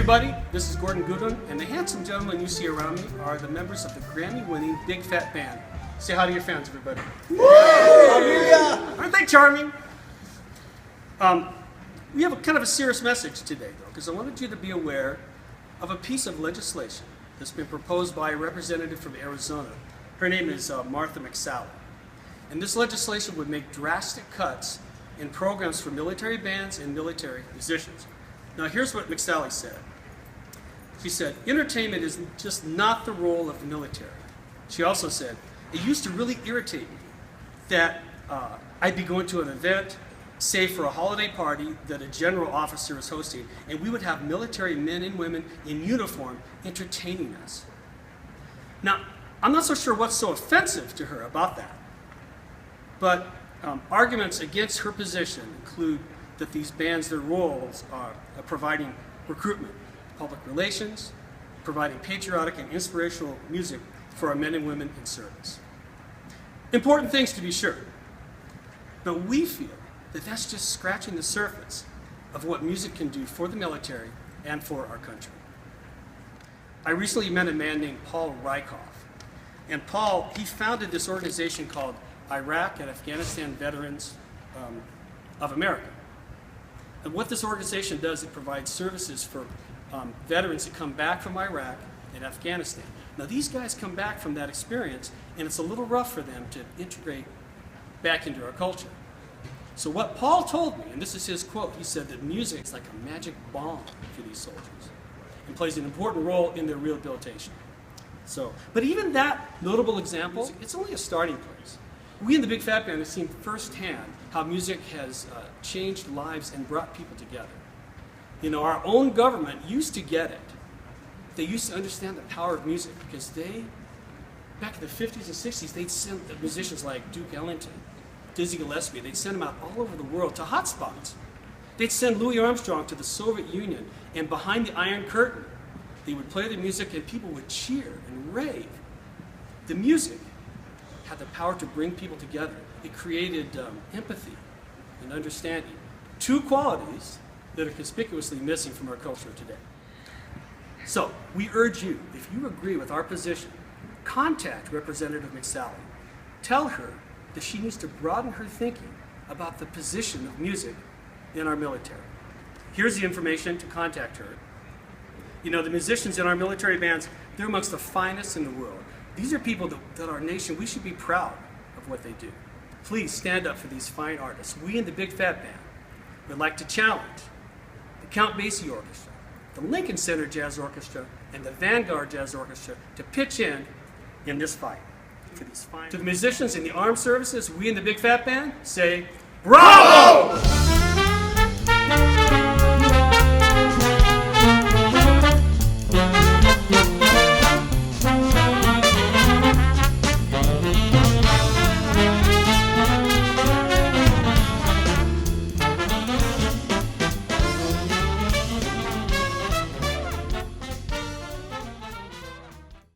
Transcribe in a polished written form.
everybody, this is Goodwin, and the handsome gentlemen you see around me are the members of the Grammy-winning Big Phat Band. Say hi to your fans, everybody. Aren't they charming? We have kind of a serious message today, though, because I wanted you to be aware of a piece of legislation that's been proposed by a representative from Arizona. Her name is Martha McSally. And this legislation would make drastic cuts in programs for military bands and military musicians. Now, here's what McSally said. She said, entertainment is just not the role of the military. She also said, it used to really irritate me that I'd be going to an event, say for a holiday party that a general officer is hosting, and we would have military men and women in uniform entertaining us. Now, I'm not so sure what's so offensive to her about that, but arguments against her position include that these bands, their roles are providing recruitment, public relations, providing patriotic and inspirational music for our men and women in service. Important things to be sure, but we feel that that's just scratching the surface of what music can do for the military and for our country. I recently met a man named Paul Rieckhoff, and Paul, he founded this organization called Iraq and Afghanistan Veterans of America. And what this organization does, it provides services for veterans that come back from Iraq and Afghanistan. Now, these guys come back from that experience, and it's a little rough for them to integrate back into our culture. So what Paul told me, and this is his quote, he said that music is like a magic bomb for these soldiers and plays an important role in their rehabilitation. But even that notable example, it's only a starting place. We in the Big Phat Band have seen firsthand how music has changed lives and brought people together. You know, our own government used to get it. They used to understand the power of music because back in the 50s and 60s, they'd send musicians like Duke Ellington, Dizzy Gillespie, they'd send them out all over the world to hotspots. They'd send Louis Armstrong to the Soviet Union, and behind the Iron Curtain, they would play the music and people would cheer and rave. The music had the power to bring people together. It created empathy and understanding. Two qualities that are conspicuously missing from our culture today. So, we urge you, if you agree with our position, contact Representative McSally. Tell her that she needs to broaden her thinking about the position of music in our military. Here's the information to contact her. You know, the musicians in our military bands, they're amongst the finest in the world. These are people that our nation, we should be proud of what they do. Please stand up for these fine artists. We in the Big Phat Band would like to challenge the Count Basie Orchestra, the Lincoln Center Jazz Orchestra, and the Vanguard Jazz Orchestra to pitch in this fight. To the musicians in the armed services, we in the Big Phat Band say, bravo!